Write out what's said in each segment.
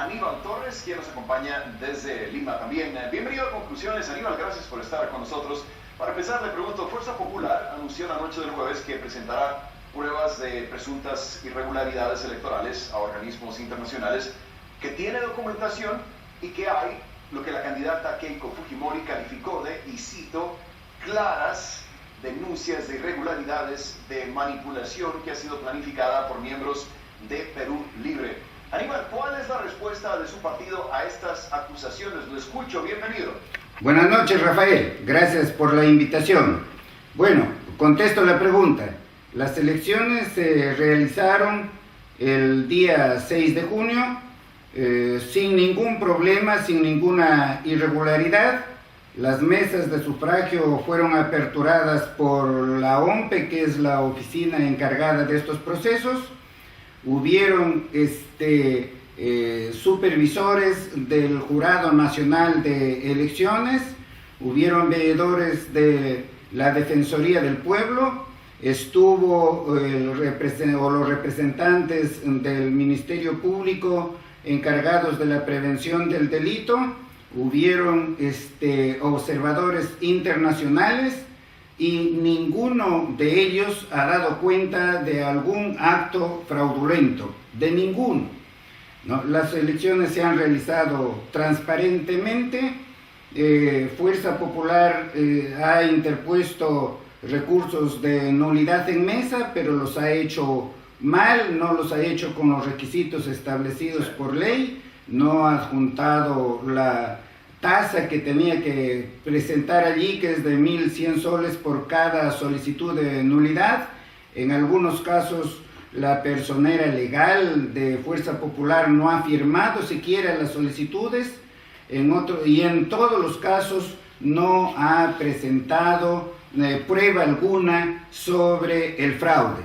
Aníbal Torres, quien nos acompaña desde Lima también. Bienvenido a Conclusiones, Aníbal, gracias por estar con nosotros. Para empezar, le pregunto, Fuerza Popular anunció la noche del jueves que presentará pruebas de presuntas irregularidades electorales a organismos internacionales, que tiene documentación y que hay lo que la candidata Keiko Fujimori calificó de, y cito, claras denuncias de irregularidades de manipulación que ha sido planificada por miembros de Perú Libre. Aníbal, ¿cuál es la respuesta de su partido a estas acusaciones? Lo escucho, bienvenido. Buenas noches, Rafael, gracias por la invitación. Bueno, contesto la pregunta. Las elecciones se realizaron el día 6 de junio sin ningún problema, sin ninguna irregularidad. Las mesas de sufragio fueron aperturadas por la OMPE, que es la oficina encargada de estos procesos. Hubieron supervisores del Jurado Nacional de Elecciones, hubieron veedores de la Defensoría del Pueblo, estuvo los representantes del Ministerio Público encargados de la prevención del delito, hubieron observadores internacionales y ninguno de ellos ha dado cuenta de algún acto fraudulento, de ninguno, ¿no? Las elecciones se han realizado transparentemente. Fuerza Popular ha interpuesto recursos de nulidad en mesa, pero los ha hecho mal, no los ha hecho con los requisitos establecidos por ley, no ha adjuntado la tasa que tenía que presentar allí, que es de 1.100 soles por cada solicitud de nulidad. En algunos casos la personera legal de Fuerza Popular no ha firmado siquiera las solicitudes, y en todos los casos no ha presentado prueba alguna sobre el fraude.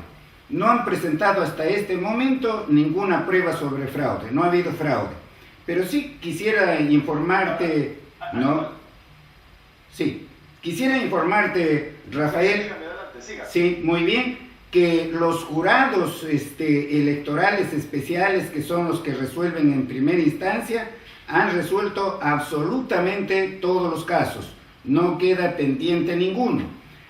No han presentado hasta este momento ninguna prueba sobre fraude, no ha habido fraude. Pero sí quisiera informarte, ¿no? Sí, quisiera informarte, Rafael, sí, muy bien, que los jurados electorales especiales, que son los que resuelven en primera instancia, han resuelto absolutamente todos los casos, no queda pendiente ninguno.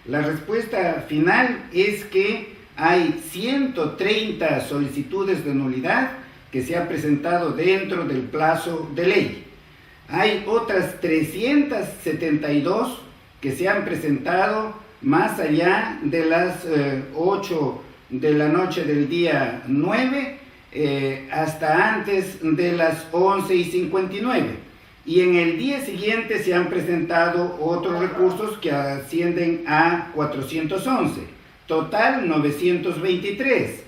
La respuesta final es que hay 130 solicitudes de nulidad que se han presentado dentro del plazo de ley. Hay otras 372 que se han presentado más allá de las 8 de la noche del día 9 hasta antes de las 11:59. Y en el día siguiente se han presentado otros recursos que ascienden a 411. Total 923.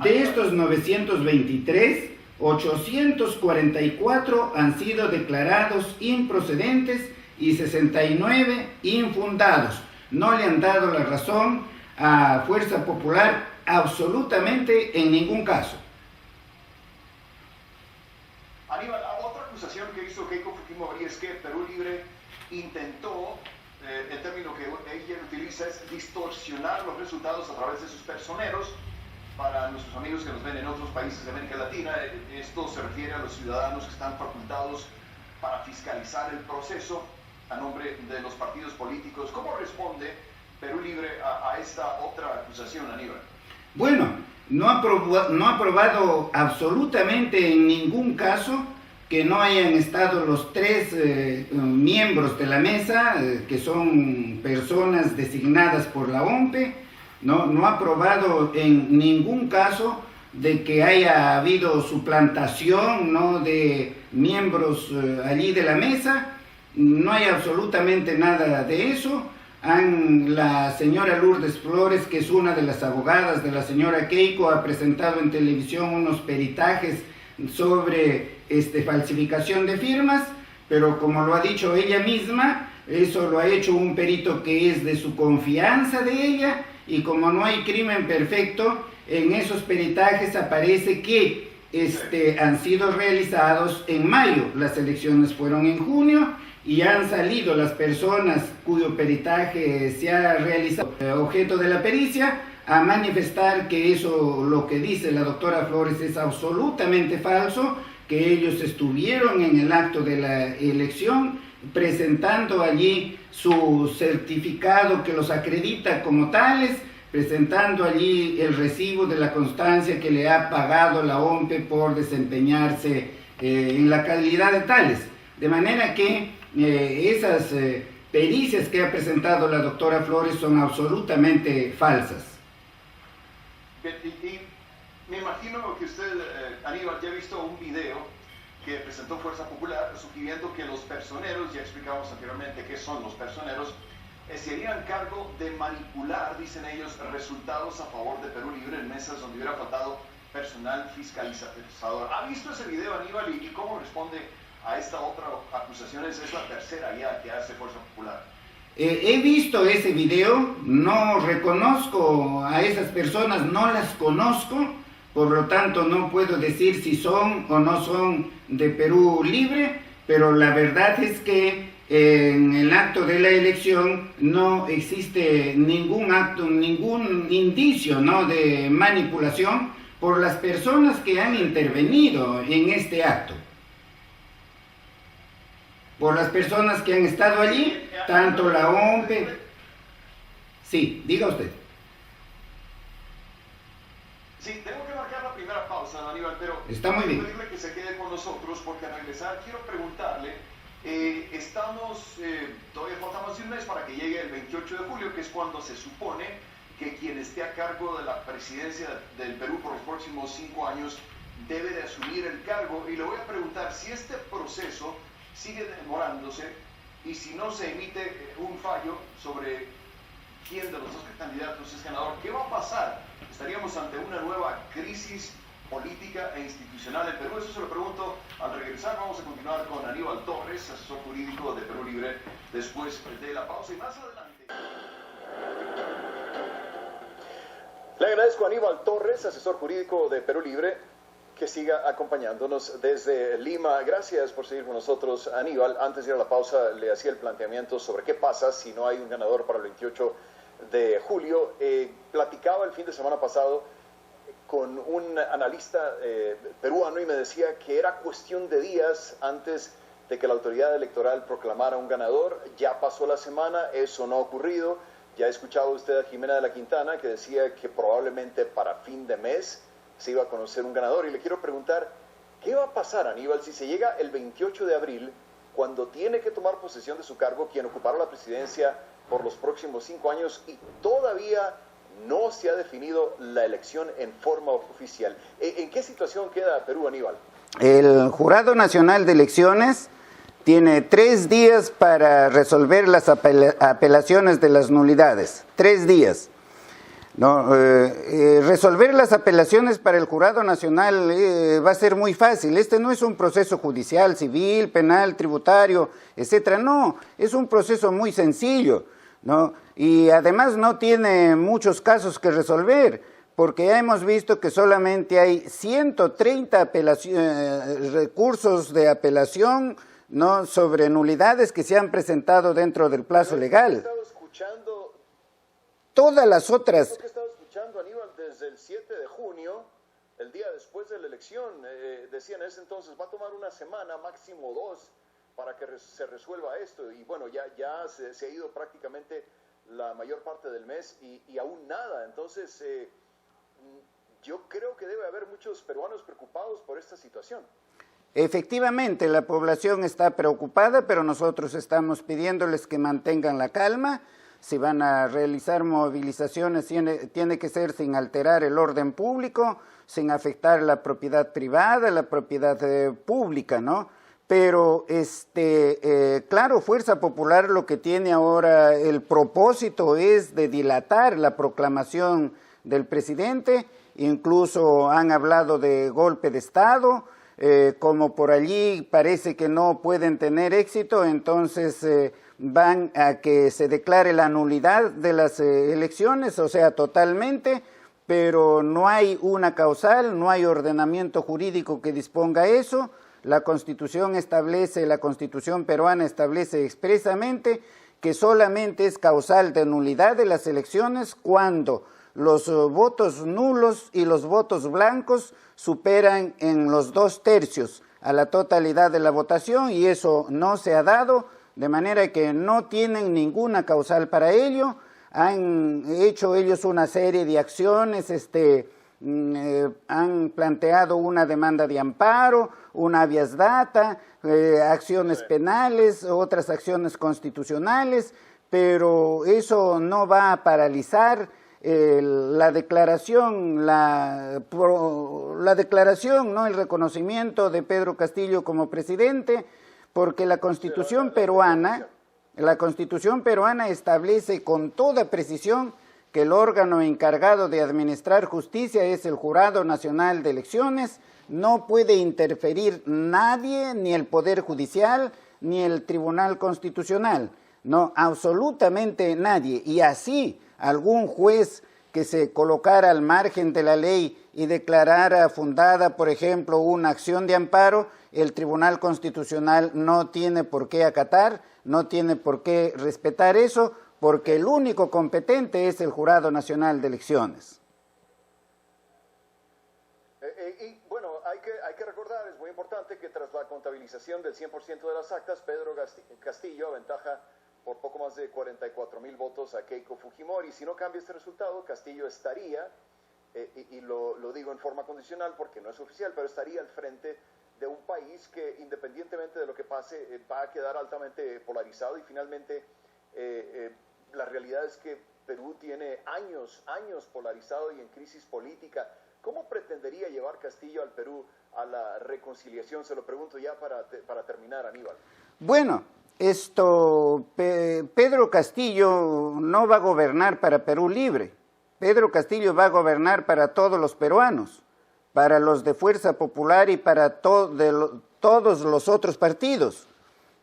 De estos 923, 844 han sido declarados improcedentes y 69 infundados. No le han dado la razón a Fuerza Popular absolutamente en ningún caso. Aníbal, otra acusación que hizo Keiko Fujimori es que Perú Libre intentó, el término que ella utiliza es distorsionar los resultados a través de sus personeros. Para nuestros amigos que nos ven en otros países de América Latina, esto se refiere a los ciudadanos que están facultados para fiscalizar el proceso a nombre de los partidos políticos. ¿Cómo responde Perú Libre a esta otra acusación, Aníbal? Bueno, no ha probado absolutamente en ningún caso que no hayan estado los tres miembros de la mesa, que son personas designadas por la OMPE. No ha probado en ningún caso de que haya habido suplantación, ¿no?, de miembros allí de la mesa. No hay absolutamente nada de eso. La señora Lourdes Flores, que es una de las abogadas de la señora Keiko, ha presentado en televisión unos peritajes sobre falsificación de firmas, pero como lo ha dicho ella misma, eso lo ha hecho un perito que es de su confianza de ella, y como no hay crimen perfecto, en esos peritajes aparece que han sido realizados en mayo. Las elecciones fueron en junio y han salido las personas cuyo peritaje se ha realizado objeto de la pericia a manifestar que eso, lo que dice la doctora Flores, es absolutamente falso, que ellos estuvieron en el acto de la elección, presentando allí su certificado que los acredita como tales, presentando allí el recibo de la constancia que le ha pagado la OMPE por desempeñarse en la calidad de tales. De manera que esas pericias que ha presentado la doctora Flores son absolutamente falsas. Y me imagino que usted, Aníbal, ya ha visto un video que presentó Fuerza Popular sugiriendo que los personeros, ya explicamos anteriormente qué son los personeros, se harían cargo de manipular, dicen ellos, resultados a favor de Perú Libre en mesas donde hubiera faltado personal fiscalizador. ¿Ha visto ese video, Aníbal, y cómo responde a esta otra acusación? Es la tercera ya que hace Fuerza Popular. He visto ese video, no reconozco a esas personas, no las conozco, por lo tanto no puedo decir si son o no son de Perú Libre, pero la verdad es que en el acto de la elección no existe ningún acto, ningún indicio, ¿no?, de manipulación por las personas que han intervenido en este acto. Por las personas que han estado allí, tanto la OMPE... Sí, diga usted. Sí, tengo que marcar la primera pausa, Aníbal, pero... Está muy bien. Quiero pedirle que se quede con nosotros, porque al regresar quiero preguntarle, todavía falta más de un mes para que llegue el 28 de julio, que es cuando se supone que quien esté a cargo de la presidencia del Perú por los próximos 5 años debe de asumir el cargo, y le voy a preguntar si este proceso sigue demorándose y si no se emite un fallo sobre quién de los dos candidatos es ganador, ¿qué va a pasar? ¿Estaríamos ante una nueva crisis política e institucional en Perú? Eso se lo pregunto al regresar. Vamos a continuar con Aníbal Torres, asesor jurídico de Perú Libre, después de la pausa y más adelante. Le agradezco a Aníbal Torres, asesor jurídico de Perú Libre, que siga acompañándonos desde Lima. Gracias por seguir con nosotros, Aníbal. Antes de ir a la pausa, le hacía el planteamiento sobre qué pasa si no hay un ganador para el 28 de julio. Platicaba el fin de semana pasado con un analista peruano y me decía que era cuestión de días antes de que la autoridad electoral proclamara un ganador. Ya pasó la semana, eso no ha ocurrido. Ya ha escuchado usted a Jimena de la Quintana, que decía que probablemente para fin de mes se iba a conocer un ganador. Y le quiero preguntar, ¿qué va a pasar, Aníbal, si se llega el 28 de abril, cuando tiene que tomar posesión de su cargo quien ocupará la presidencia por los próximos 5 años y todavía no se ha definido la elección en forma oficial? ¿En qué situación queda Perú, Aníbal? El Jurado Nacional de Elecciones tiene 3 días para resolver las apelaciones de las nulidades. 3 días. No, resolver las apelaciones para el Jurado Nacional va a ser muy fácil. Este no es un proceso judicial, civil, penal, tributario, etcétera. No, es un proceso muy sencillo, ¿no? Y además no tiene muchos casos que resolver, porque ya hemos visto que solamente hay 130 recursos de apelación, ¿no?, sobre nulidades que se han presentado dentro del plazo legal. Todas las otras... Lo que he estado escuchando, Aníbal, desde el 7 de junio, el día después de la elección, decían en ese entonces, va a tomar una semana, máximo 2, para que se resuelva esto. Y bueno, ya se ha ido prácticamente la mayor parte del mes y aún nada. Entonces, yo creo que debe haber muchos peruanos preocupados por esta situación. Efectivamente, la población está preocupada, pero nosotros estamos pidiéndoles que mantengan la calma. Si van a realizar movilizaciones, tiene que ser sin alterar el orden público, sin afectar la propiedad privada, la propiedad pública, ¿no? Pero, claro, Fuerza Popular lo que tiene ahora, el propósito es de dilatar la proclamación del presidente. Incluso han hablado de golpe de Estado. Como por allí parece que no pueden tener éxito, entonces van a que se declare la nulidad de las elecciones, o sea, totalmente, pero no hay una causal, no hay ordenamiento jurídico que disponga eso. La Constitución peruana establece expresamente que solamente es causal de nulidad de las elecciones cuando los votos nulos y los votos blancos superan en los 2/3 a la totalidad de la votación y eso no se ha dado, de manera que no tienen ninguna causal para ello. Han hecho ellos una serie de acciones, han planteado una demanda de amparo, una habeas data, acciones penales, otras acciones constitucionales, pero eso no va a paralizar la declaración, ¿no? El reconocimiento de Pedro Castillo como presidente, porque la Constitución peruana establece con toda precisión que el órgano encargado de administrar justicia es el Jurado Nacional de Elecciones. No puede interferir nadie, ni el Poder Judicial, ni el Tribunal Constitucional, no, absolutamente nadie. Y así algún juez que se colocara al margen de la ley y declarara fundada, por ejemplo, una acción de amparo, el Tribunal Constitucional no tiene por qué acatar, no tiene por qué respetar eso, porque el único competente es el Jurado Nacional de Elecciones. Y bueno, hay que recordar, es muy importante que tras la contabilización del 100% de las actas, Pedro Castillo aventaja por poco más de 44,000 votos a Keiko Fujimori. Si no cambia este resultado, Castillo estaría, y lo digo en forma condicional porque no es oficial, pero estaría al frente de un país que, independientemente de lo que pase, va a quedar altamente polarizado. Y finalmente, la realidad es que Perú tiene años polarizado y en crisis política. ¿Cómo pretendería llevar Castillo al Perú a la reconciliación? Se lo pregunto ya para terminar, Aníbal. Bueno, Pedro Castillo no va a gobernar para Perú Libre. Pedro Castillo va a gobernar para todos los peruanos, para los de Fuerza Popular y para todos los otros partidos,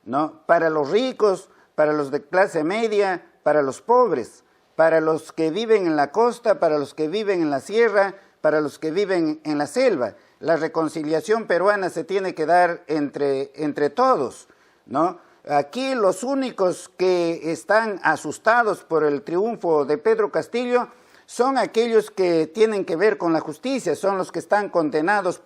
¿no? Para los ricos, para los de clase media, para los pobres, para los que viven en la costa, para los que viven en la sierra, para los que viven en la selva. La reconciliación peruana se tiene que dar entre todos, ¿no? Aquí los únicos que están asustados por el triunfo de Pedro Castillo son aquellos que tienen que ver con la justicia, son los que están condenados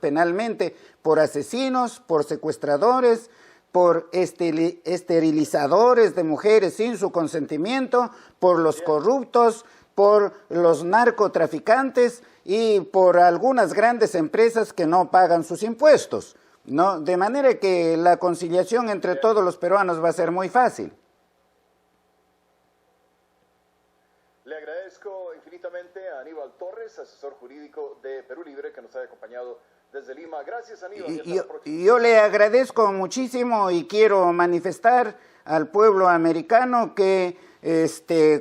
penalmente por asesinos, por secuestradores, por esterilizadores de mujeres sin su consentimiento, por los corruptos, por los narcotraficantes y por algunas grandes empresas que no pagan sus impuestos, ¿no? De manera que la conciliación entre todos los peruanos va a ser muy fácil. Le agradezco infinitamente a Aníbal Torres, asesor jurídico de Perú Libre, que nos ha acompañado desde Lima. Gracias, Aníbal. Yo le agradezco muchísimo y quiero manifestar al pueblo americano que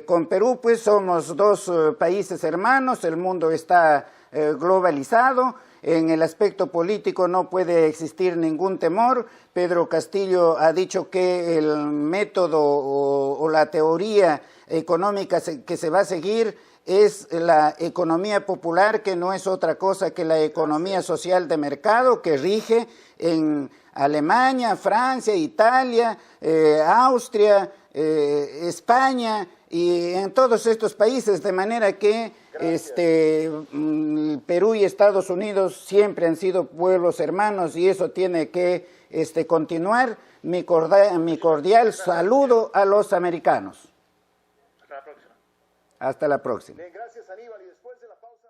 con Perú pues somos dos países hermanos, el mundo está globalizado. En el aspecto político no puede existir ningún temor. Pedro Castillo ha dicho que el método o la teoría económica que se va a seguir es la economía popular, que no es otra cosa que la economía social de mercado que rige en Alemania, Francia, Italia, Austria, España y en todos estos países, de manera que Perú y Estados Unidos siempre han sido pueblos hermanos y eso tiene que continuar. Mi cordial saludo a los americanos. Hasta la próxima. Hasta la próxima. Bien, gracias, Aníbal. Y después de la pausa...